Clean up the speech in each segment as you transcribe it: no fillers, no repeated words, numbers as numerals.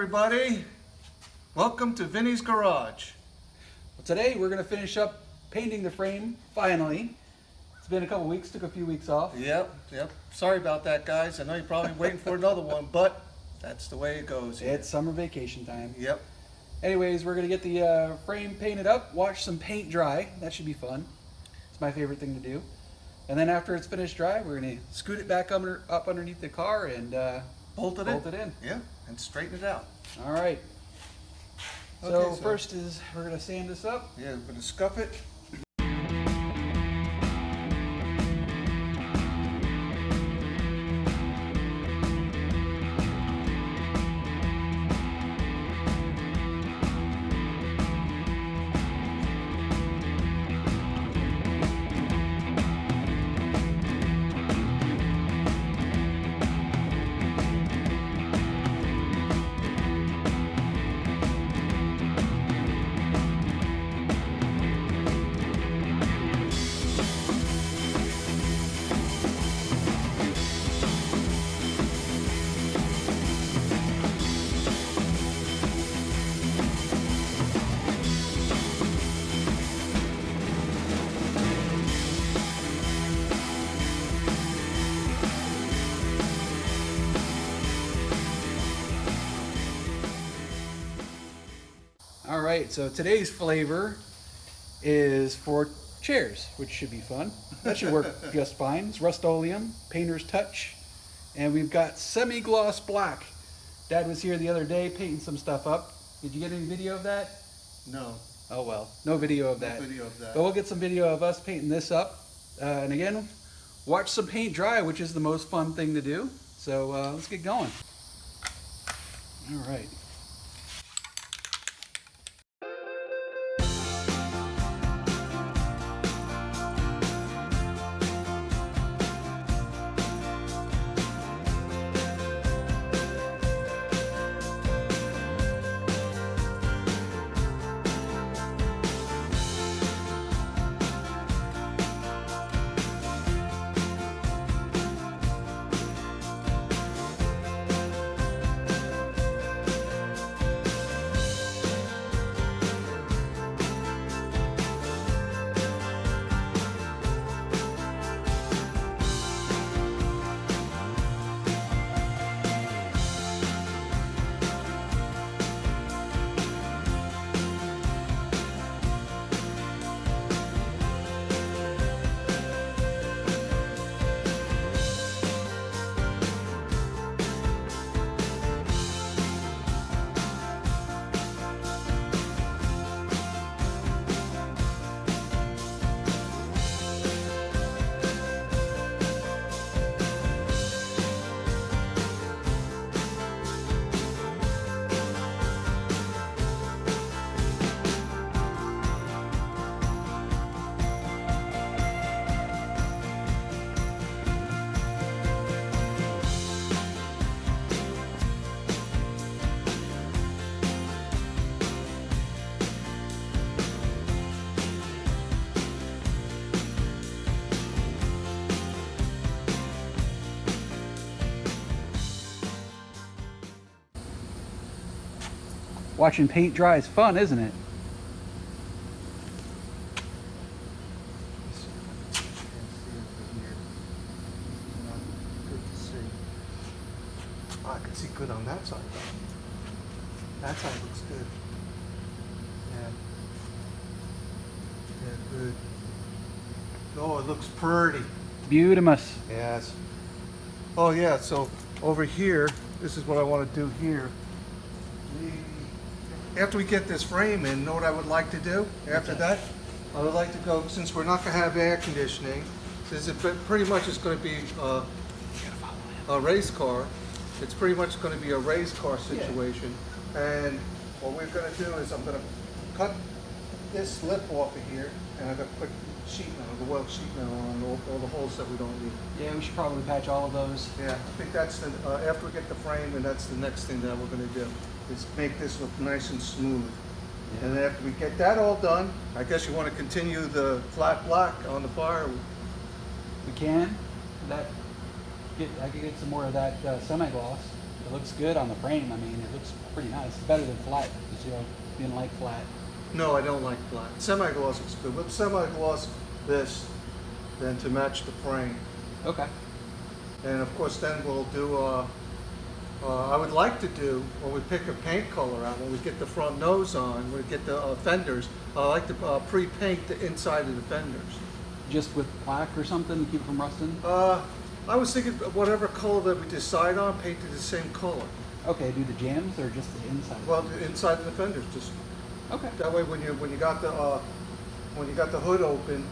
everybody. Welcome to Vinny's Garage. Well, today we're going to finish up painting the frame, finally. It's been a couple weeks, took a few weeks off. Yep. Sorry about that, guys. I know you're probably waiting for another one, but that's the way it goes here. It's summer vacation time. Yep. Anyways, we're going to get the frame painted up, watch some paint dry. That should be fun. It's my favorite thing to do. And then after it's finished dry, we're going to scoot it back up underneath the car and bolt it in. Yeah, and straighten it out. All right. Okay, So first is we're going to sand this up. Yeah, we're going to scuff it. All right, so today's flavor is for chairs, which should be fun. That should work just fine. It's Rust-Oleum, Painter's Touch, and we've got semi-gloss black. Dad was here the other day painting some stuff up. Did you get any video of that? No. Oh well, no video of that. No video of that. But we'll get some video of us painting this up. And again, watch some paint dry, which is the most fun thing to do. So let's get going. All right. Watching paint dry is fun, isn't it? I can see good on that side though. That side looks good. Yeah, good. Oh, it looks pretty. Beautimous. Yes. Oh yeah, so over here, this is what I want to do here. After we get this frame in, know what I would like to do after that? I would like to go, since we're not going to have air conditioning, since it pretty much is going to be a race car, it's pretty much going to be a race car situation. Yeah. And what we're going to do is I'm going to cut this lip off of here, and I'm going to put sheet metal, the weld sheet metal on all the holes that we don't need. Yeah, we should probably patch all of those. Yeah, I think that's the, after we get the frame, and that's the next thing that we're going to do, is make this look nice and smooth. Yeah. And then after we get that all done, I guess you want to continue the flat black on the fire. We can. I could get some more of that semi-gloss. It looks good on the frame. I mean, it looks pretty nice. It's better than flat, because you didn't like flat. No, I don't like flat. Semi-gloss is good. With semi-gloss this, then to match the frame. Okay. And of course then we'll do, I would like to do, when we pick a paint color out, when we get the front nose on, when we get the fenders, I like to pre-paint the inside of the fenders. Just with black or something to keep it from rusting? I was thinking whatever color that we decide on, paint it the same color. Okay, do the jambs or just the inside? Well, the inside of the fenders, just Okay. that way when you got the hood open,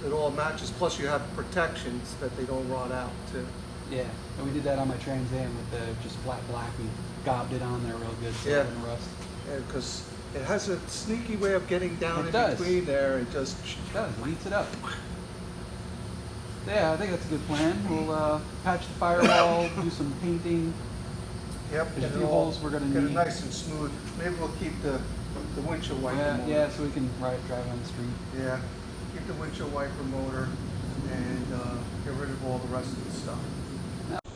it all matches. Plus you have protections that they don't rot out too. Yeah, and we did that on my Trans Am with the just flat black. We gobbed it on there real good so Yeah. it wouldn't rust. Because it has a sneaky way of getting down It in does. between there. It just It does, it heats it up. Yeah, I think that's a good plan. We'll patch the firewall, do some painting. yep. There's a get it few all- holes we're gonna get it need. nice and smooth. Maybe we'll keep the windshield wiper motor. Yeah, so we can drive on the street. Yeah, keep the windshield wiper motor and get rid of all the rest of the stuff.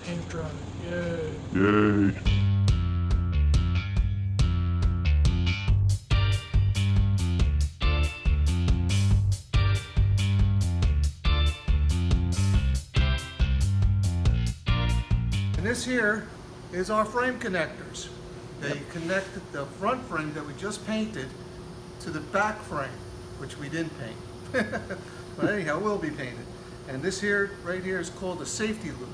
Paint dry. Yay. Yay. And this here is our frame connectors. They connected the front frame that we just painted to the back frame, which we didn't paint. But anyhow, will be painted. And this here, right here, is called a safety loop.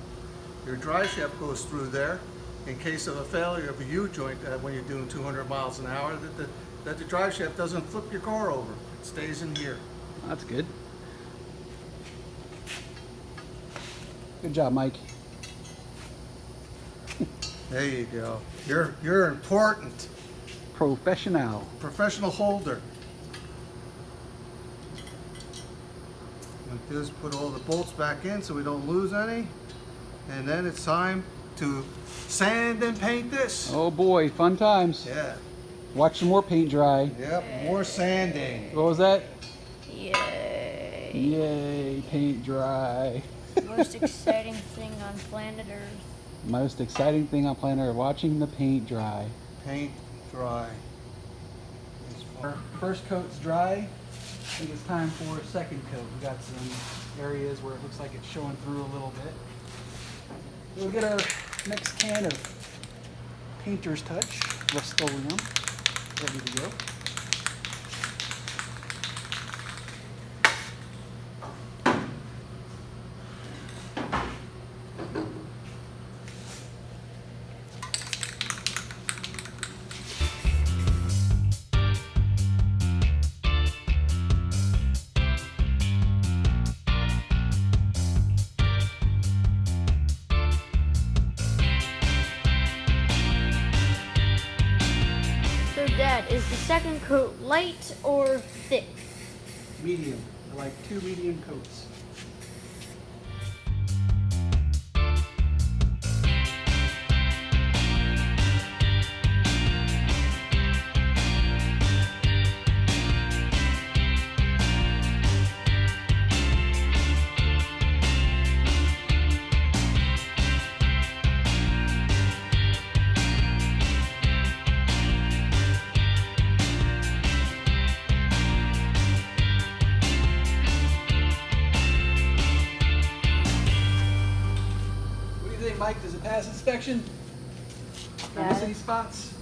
Your drive shaft goes through there in case of a failure of a U-joint when you're doing 200 miles an hour, that the drive shaft doesn't flip your car over. It stays in here. That's good. Good job, Mike. There you go. You're important. Professional. Professional holder. Like this, put all the bolts back in so we don't lose any. And then it's time to sand and paint this. Oh boy, fun times. Yeah. Watch some more paint dry. Yep, more sanding. What was that? Yay. Yay, paint dry. Most exciting thing on planet Earth. Most exciting thing on planet Earth, watching the paint dry. Paint dry. Our first coat's dry. I think it's time for a second coat. We got some areas where it looks like it's showing through a little bit. We'll get our next can of Painter's Touch, Rust-Oleum, ready to go. So, Dad, is the second coat light or thick? Medium. I like 2 medium coats. What do you think, Mike? Does it pass inspection? Did I miss Got it. any spots?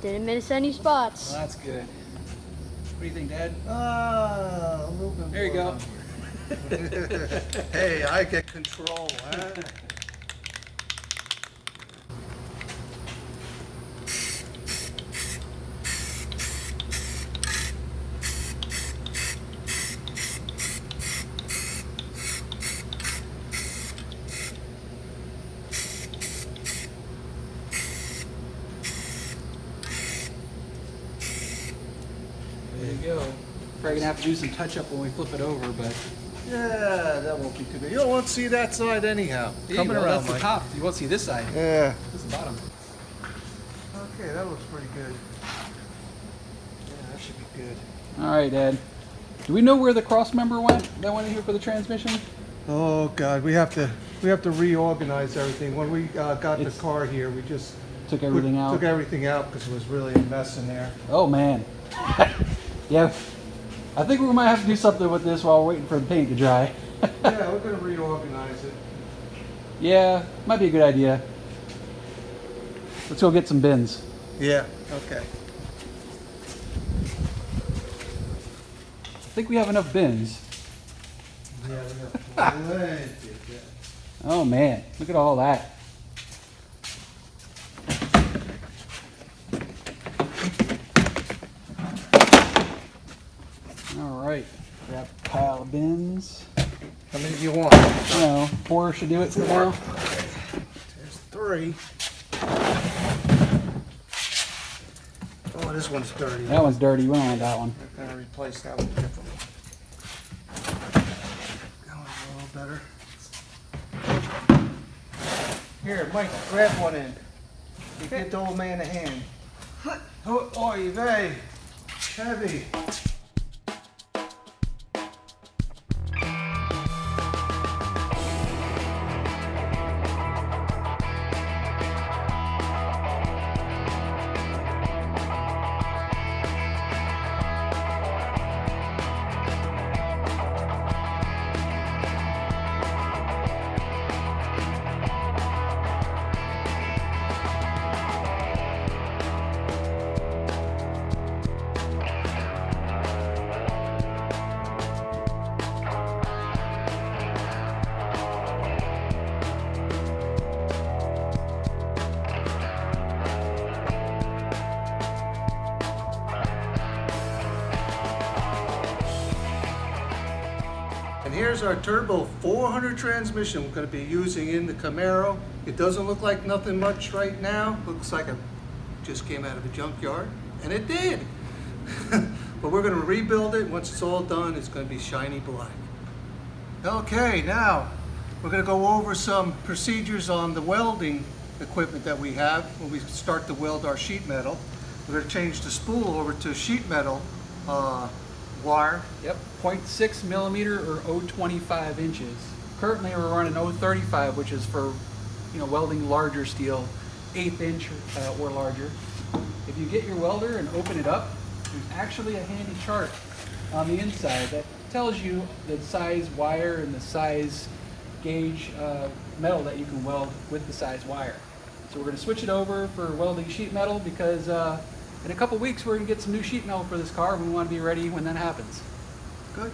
Didn't miss any spots. Well, that's good. What do you think, Dad? A little bit There you more go. on here. Hey, I get control, huh? There you go. Probably gonna have to do some touch up when we flip it over, but Yeah, that won't be too bad. You don't want to see that side anyhow. Coming well, around, that's the Mike. top. You won't see this side. Yeah. This is the bottom. Okay, that looks pretty good. Yeah, that should be good. All right, Dad. Do we know where the cross member went that went in here for the transmission? Oh God, we have to we have to reorganize everything. When we got the It's- car here, we just Took everything out. Took everything out because it was really a mess in there. Oh man. Yeah. I think we might have to do something with this while we're waiting for the paint to dry. Yeah, we're gonna reorganize it. Yeah, might be a good idea. Let's go get some bins. Yeah. Okay. I think we have enough bins. Yeah, we have plenty. Oh man, look at all that. All right, grab a pile of bins. How many do you want? I don't know, 4 should do it for now. There's 3. Oh, this one's dirty. That one's dirty, we don't want that one. I'm gonna replace that one differently. That one's a little better. Here, Mike, grab one in. You get the old man a hand. Oh, oy vey. Heavy. And here's our turbo 400 transmission we're going to be using in the Camaro. It doesn't look like nothing much right now. Looks like it just came out of a junkyard, and it did. But we're going to rebuild it. Once it's all done, it's going to be shiny black. Okay, now we're going to go over some procedures on the welding equipment that we have when we start to weld our sheet metal. We're going to change the spool over to sheet metal wire. Yep, 0.6 millimeter or 0.25 inches. Currently we're running 0.35, which is for, you know, welding larger steel, 1/8 inch or larger. If you get your welder and open it up, there's actually a handy chart on the inside that tells you the size wire and the size gauge metal that you can weld with the size wire. So we're going to switch it over for welding sheet metal because in a couple weeks we're going to get some new sheet metal for this car and we want to be ready when that happens. Good.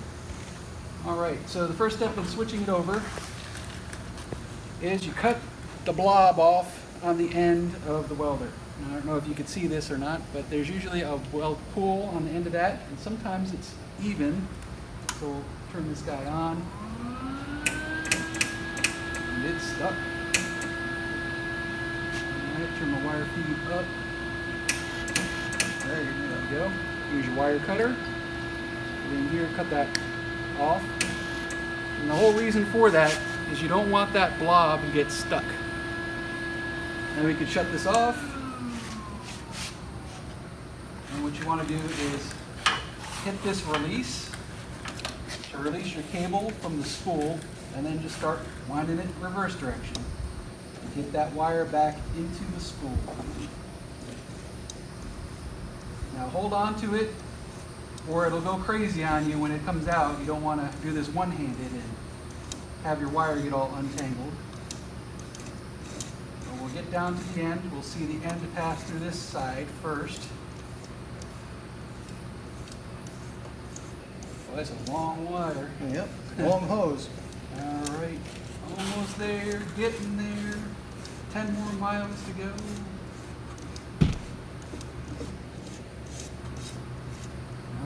All right, so the first step in switching it over is you cut the blob off on the end of the welder. Now, I don't know if you can see this or not, but there's usually a weld pool on the end of that, and sometimes it's even. So we'll turn this guy on, and it's stuck. All right, turn the wire feed up. There you go. Use your wire cutter. And then here, cut that off. And the whole reason for that is you don't want that blob to get stuck. Then we can shut this off. And what you want to do is hit this release to release your cable from the spool, and then just start winding it in reverse direction. And get that wire back into the spool. Now hold on to it, or it'll go crazy on you when it comes out. You don't want to do this one-handed and have your wire get all untangled. So we'll get down to the end. We'll see the end to pass through this side first. Oh, that's a long wire. Yep. Long hose. All right, almost there, getting there. 10 more miles to go.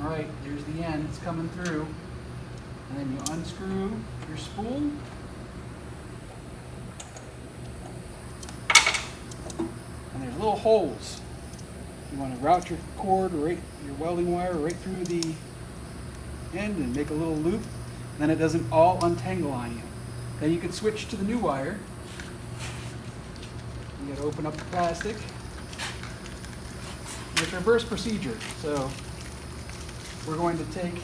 All right, there's the end, it's coming through. And then you unscrew your spool. And there's little holes. You want to route your cord, right, your welding wire right through the end and make a little loop. Then it doesn't all untangle on you. Then you can switch to the new wire. You gotta open up the plastic. And it's reverse procedure. So we're going to take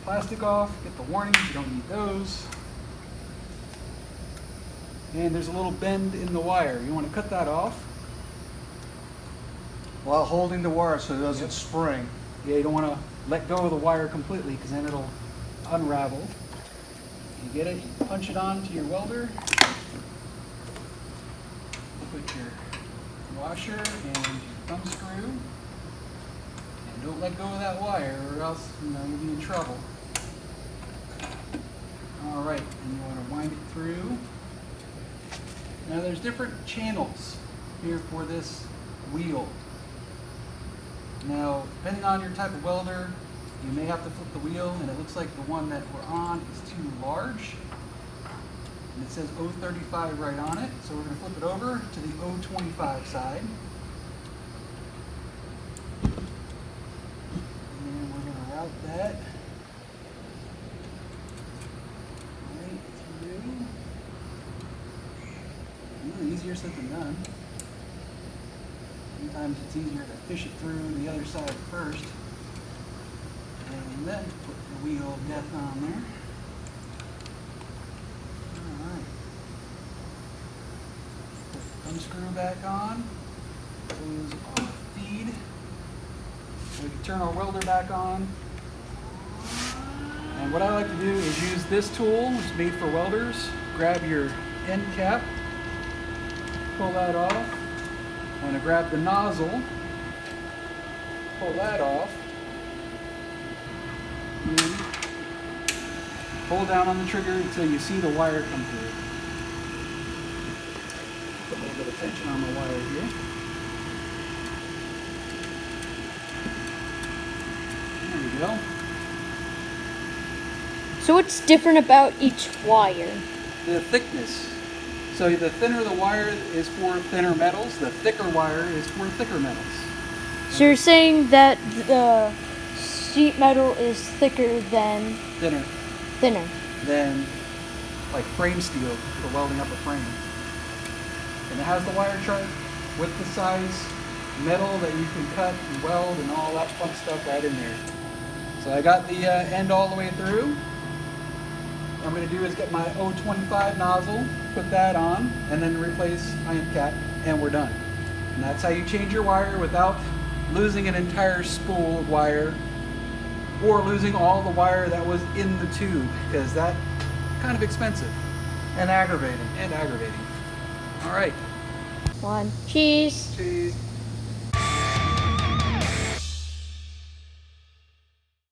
plastic off, get the warnings, you don't need those. and there's a little bend in the wire. You want to cut that off. While holding the wire so it doesn't spring. Yeah, you don't want to let go of the wire completely because then it'll unravel. You get it, you punch it on to your welder. Put your washer and your thumb screw. And don't let go of that wire or else you'll be in trouble. Alright, and you want to wind it through. Now there's different channels here for this wheel. Now, depending on your type of welder, you may have to flip the wheel, and it looks like the one that we're on is too large. And it says 035 right on it, so we're going to flip it over to the 025 side. And we're going to route that right through. Easier said than done. Sometimes it's easier to fish it through the other side first and then put the wheel of death on there. Alright. Put the thumb screw back on. Close our feed. We can turn our welder back on. And what I like to do is use this tool, it's made for welders. Grab your end cap, pull that off. I'm going to grab the nozzle, pull that off, and hold down on the trigger until you see the wire come through. Put a little bit of tension on the wire here. There we go. So what's different about each wire? The thickness. So the thinner the wire is for thinner metals, the thicker wire is for thicker metals. So you're saying that the sheet metal is thicker than Thinner than like frame steel for welding up a frame. And it has the wire chart with the size metal that you can cut and weld and all that fun stuff right in there. So I got the end all the way through. What I'm going to do is get my 025 nozzle, put that on, and then replace my end cap, and we're done. And that's how you change your wire without losing an entire spool of wire or losing all the wire that was in the tube, because that's kind of expensive. And aggravating. And aggravating. All right. one. Cheese. Cheese.